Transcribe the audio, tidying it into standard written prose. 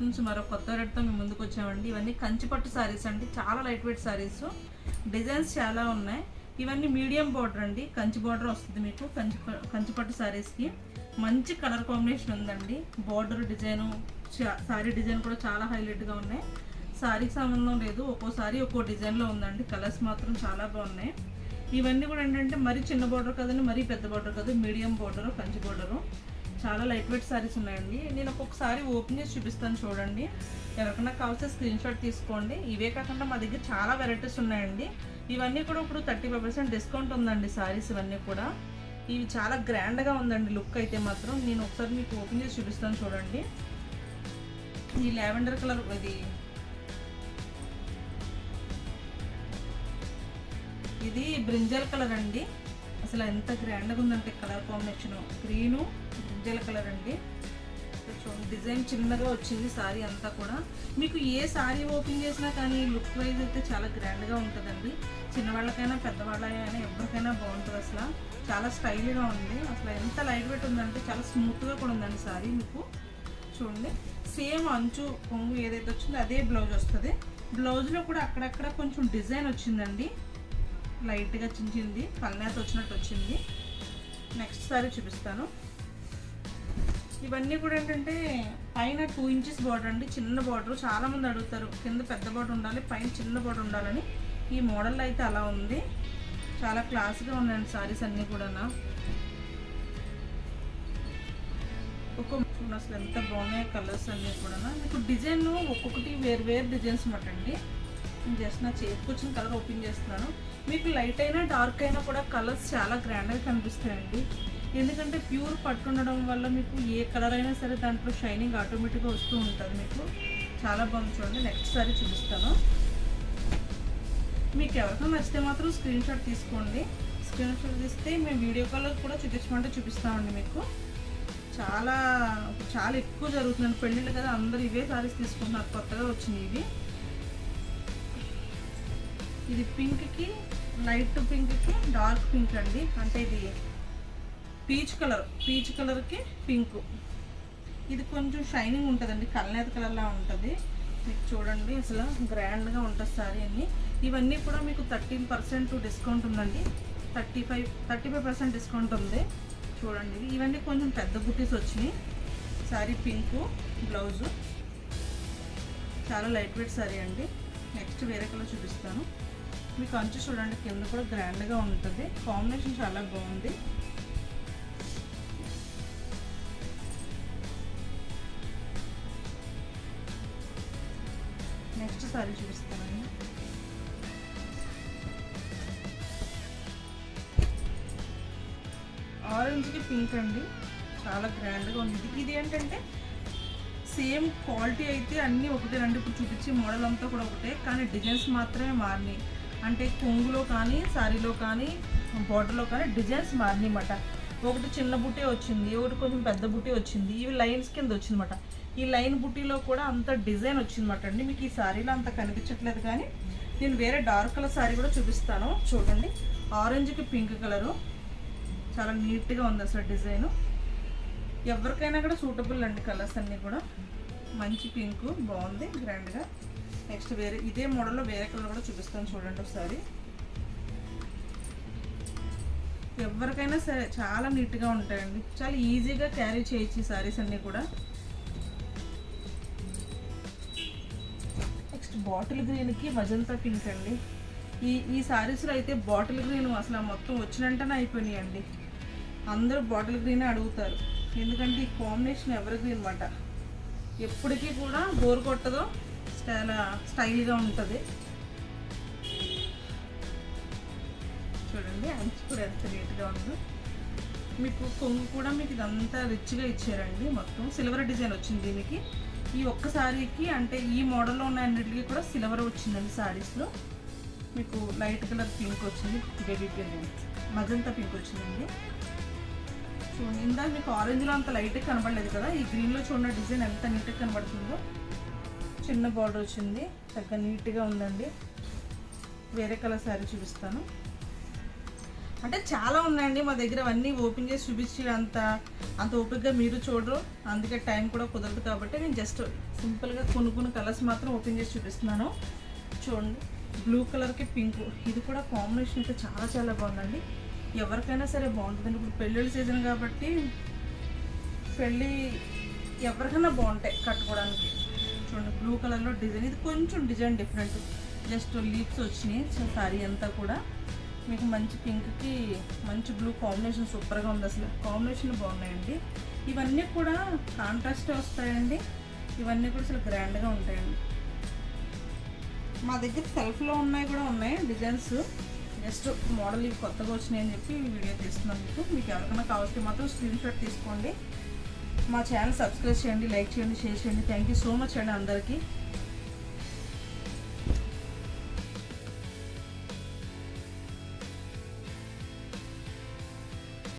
నుంచి మరో కొత్త రేట్తో మేము ముందుకు వచ్చామండి. ఇవన్నీ కంచిపట్టు శారీస్ అండి, చాలా లైట్ వెయిట్ శారీస్, డిజైన్స్ చాలా ఉన్నాయి. ఇవన్నీ మీడియం బార్డర్ అండి, కంచి బార్డర్ వస్తుంది మీకు కంచిపట్టు శారీస్కి. మంచి కలర్ కాంబినేషన్ ఉందండి. బార్డర్ డిజైను, శారీ డిజైన్ కూడా చాలా హైలైట్గా ఉన్నాయి. శారీకి సంబంధం లేదు, ఒక్కోసారి ఒక్కో డిజైన్లో ఉందండి. కలర్స్ మాత్రం చాలా బాగున్నాయి. ఇవన్నీ కూడా ఏంటంటే మరీ చిన్న బార్డర్ కదండి, మరీ పెద్ద బార్డర్ కాదు, మీడియం బార్డరు, కంచి బార్డరు. చాలా లైట్ వెయిట్ శారీస్ ఉన్నాయండి. నేను ఒక్కొక్కసారి ఓపెన్ చేసి చూపిస్తాను చూడండి. ఎవరికైనా కావాల్సిన స్క్రీన్ షాట్ తీసుకోండి. ఇవే కాకుండా మా దగ్గర చాలా వెరైటీస్ ఉన్నాయండి. ఇవన్నీ కూడా ఇప్పుడు 35% డిస్కౌంట్ ఉందండి శారీస్ ఇవన్నీ కూడా. ఇవి చాలా గ్రాండ్గా ఉందండి లుక్ అయితే మాత్రం. నేను ఒకసారి మీకు ఓపెన్ చేసి చూపిస్తాను చూడండి. ఈ లావెండర్ కలర్, ఇది బ్రింజల్ కలర్ అండి. అసలు ఎంత గ్రాండ్గా ఉందంటే colour combination, green brinjal colour అండి. చూడండి డిజైన్ చిన్నగా వచ్చింది శారీ అంతా కూడా. మీకు ఏ శారీ ఓపెన్ చేసినా కానీ లుక్ వైజ్ అయితే చాలా గ్రాండ్గా ఉంటుందండి. చిన్నవాళ్ళకైనా పెద్దవాళ్ళకైనా ఎవరికైనా బాగుంటుంది. అసలు చాలా స్టైల్గా ఉంది. అసలు ఎంత లైట్ వెయిట్ ఉందంటే చాలా స్మూత్గా కూడా ఉందండి శారీ. మీకు చూడండి సేమ్ అంచు కొంగు ఏదైతే వచ్చిందో అదే బ్లౌజ్ వస్తుంది. బ్లౌజ్లో కూడా అక్కడక్కడ కొంచెం డిజైన్ వచ్చిందండి, లైట్గా చించింది, పల్నేత వచ్చినట్టు వచ్చింది. నెక్స్ట్ సారీ చూపిస్తాను. ఇవన్నీ కూడా ఏంటంటే పైన 2 ఇంచెస్ బార్డర్ అండి, చిన్న బార్డర్. చాలామంది అడుగుతారు కింద పెద్ద బార్డర్ ఉండాలి, పైన చిన్న బార్డర్ ఉండాలని. ఈ మోడల్ అయితే అలా ఉంది. చాలా క్లాస్గా ఉన్నాయండి సారీస్ అన్నీ కూడా. అసలు ఎంత బాగున్నాయి కలర్స్ అన్నీ కూడా. మీకు డిజైన్ ఒక్కొక్కటి వేరు డిజైన్స్ అన్నమాట అండి. నేను జస్ట్ నా చేతికి వచ్చిన కలర్ ఓపెన్ చేస్తున్నాను. మీకు లైట్ అయినా డార్క్ అయినా కూడా కలర్స్ చాలా గ్రాండ్గా కనిపిస్తాయండి. ఎందుకంటే ప్యూర్ పట్టు ఉండడం వల్ల మీకు ఏ కలర్ అయినా సరే దాంట్లో షైనింగ్ ఆటోమేటిక్గా వస్తూ ఉంటుంది. మీకు చాలా బాగుంది చూడండి. నెక్స్ట్ సారీ చూపిస్తాను. మీకు ఎవరికైనా నచ్చితే మాత్రం స్క్రీన్ షాట్ తీసుకోండి. స్క్రీన్ షాట్ తీస్తే మేము వీడియో కాల్లో కూడా చూపించమంటే చూపిస్తామండి. మీకు చాలా ఎక్కువ జరుగుతుందండి పెళ్ళిళ్ళు కదా, అందరూ ఇవే సారీస్ తీసుకుంటున్నారు. కొత్తగా వచ్చినాయి ఇవి. ఇది పింక్కి, లైట్ పింక్కి డార్క్ పింక్ అండి. అంటే ఇది పీచ్ కలర్కి పింక్. ఇది కొంచెం షైనింగ్ ఉంటుందండి, కల్నేత కలర్లా ఉంటుంది. మీకు చూడండి అసలు గ్రాండ్గా ఉంటుంది సారీ అన్నీ. ఇవన్నీ కూడా మీకు 13% డిస్కౌంట్ ఉందండి. 35% డిస్కౌంట్ ఉంది చూడండి. ఇవన్నీ కొంచెం పెద్ద బుటీస్ వచ్చినాయి. సారీ పింక్, బ్లౌజు చాలా లైట్ వెయిట్ సారీ అండి. నెక్స్ట్ వేరే కలర్ చూపిస్తాను. మీకు అంచు చూడండి కింద కూడా గ్రాండ్గా ఉంటుంది. కాంబినేషన్ చాలా బాగుంది. నెక్స్ట్ సారీ చూపిస్తానండి. ఆరెంజ్కి పింక్ అండి, చాలా గ్రాండ్గా ఉంది. ఇది ఏంటంటే సేమ్ క్వాలిటీ అయితే అన్నీ ఒకటేనండి. ఇప్పుడు చూపించే మోడల్ అంతా కూడా ఒకటే, కానీ డిజైన్స్ మాత్రమే మారినాయి. అంటే కొంగులో కానీ, శారీలో కానీ, బార్డర్లో కానీ డిజైన్స్ మారినాయి అన్నమాట. ఒకటి చిన్న బుట్టీ వచ్చింది, ఒకటి కొంచెం పెద్ద బుట్టీ వచ్చింది. ఇవి లైన్స్ కింద వచ్చిందన్నమాట. ఈ లైన్ బుట్టీలో కూడా అంత డిజైన్ వచ్చిందన్నమాట అండి. మీకు ఈ శారీలో అంత కనిపించట్లేదు, కానీ నేను వేరే డార్క్ కలర్ శారీ కూడా చూపిస్తాను చూడండి. ఆరెంజ్కి పింక్ కలరు చాలా నీట్గా ఉంది అసలు డిజైను. ఎవరికైనా కూడా సూటబుల్ అండి కలర్స్ అన్నీ కూడా. మంచి పింక్ బాగుంది గ్రాండ్గా. నెక్స్ట్ వేరే ఇదే మోడల్లో వేరే కలర్ కూడా చూపిస్తాను చూడండి ఒకసారి. ఎవరికైనా సరే చాలా నీట్గా ఉంటాయండి, చాలా ఈజీగా క్యారీ చేయొచ్చు ఈ శారీస్ అన్నీ కూడా. నెక్స్ట్ బాటిల్ గ్రీన్కి మజంతా పింక్ అండి. ఈ శారీస్లో అయితే బాటిల్ గ్రీన్ అసలు మొత్తం వచ్చినంటనే అయిపోయినాయండి. అందరూ బాటిల్ గ్రీనే అడుగుతారు, ఎందుకంటే ఈ కాంబినేషన్ ఎవర్ గ్రీన్ అన్నమాట. ఎప్పటికీ కూడా బోర్ కొట్టదో, చాలా స్టైల్గా ఉంటుంది. చూడండి అంచు కూడా ఎంత నీట్గా ఉందో. మీకు కొంగు కూడా మీకు ఇదంతా రిచ్గా ఇచ్చారండి. మొత్తం సిల్వర్ డిజైన్ వచ్చింది దీనికి. ఈ ఒక్క శారీకి అంటే ఈ మోడల్లో ఉన్న అన్నిటికీ కూడా సిల్వర్ వచ్చిందండి శారీస్లో. మీకు లైట్ కలర్ పింక్ వచ్చింది, బేబీ పింక్, మజంతా పింక్ వచ్చిందండి. చూడండి ఇందాక మీకు ఆరెంజ్లో అంత లైట్గా కనబడలేదు కదా, ఈ గ్రీన్లో చూడండి డిజైన్ ఎంత నీట్గా కనబడుతుందో. చిన్న బార్డర్ వచ్చింది, చక్కగా నీట్గా ఉందండి. వేరే కలర్ శారీ చూపిస్తాను. అంటే చాలా ఉన్నాయండి మా దగ్గర, అవన్నీ ఓపెన్ చేసి చూపించి అంత ఓపికగా మీరు చూడరు, అందుకే టైం కూడా కుదరదు. కాబట్టి నేను జస్ట్ సింపుల్గా కొన్ని కలర్స్ మాత్రం ఓపెన్ చేసి చూపిస్తున్నాను. చూడండి, బ్లూ కలర్కి పింక్, ఇది కూడా కాంబినేషన్ అయితే చాలా చాలా బాగుందండి. ఎవరికైనా సరే బాగుంటుందండి. ఇప్పుడు పెళ్ళిళ్ళ సీజన్ కాబట్టి పెళ్ళి ఎవరికైనా బాగుంటాయి కట్టుకోవడానికి. చూడండి, బ్లూ కలర్లో డిజైన్, ఇది కొంచెం డిజైన్ డిఫరెంట్, జస్ట్ లీవ్స్ వచ్చినాయి. సారీ అంతా కూడా మీకు మంచి పింక్కి మంచి బ్లూ కాంబినేషన్ సూపర్గా ఉంది. అసలు కాంబినేషన్ బాగున్నాయండి. ఇవన్నీ కూడా కాంట్రాస్ట్ వస్తాయండి. ఇవన్నీ కూడా అసలు గ్రాండ్గా ఉంటాయండి. మా దగ్గర సెల్ఫ్లో ఉన్నాయి కూడా ఉన్నాయి డిజైన్స్. జస్ట్ మోడల్ ఇవి కొత్తగా వచ్చినాయి అని చెప్పి వీడియో తీస్తున్నాను. మీకు ఎవరికైనా కావాల్సి మాత్రం స్క్రీన్ షాట్ తీసుకోండి. మా ఛానల్ సబ్స్క్రైబ్ చేయండి, లైక్ చేయండి, షేర్ చేయండి. థ్యాంక్ యూ సో మచ్ అండి అందరికీ.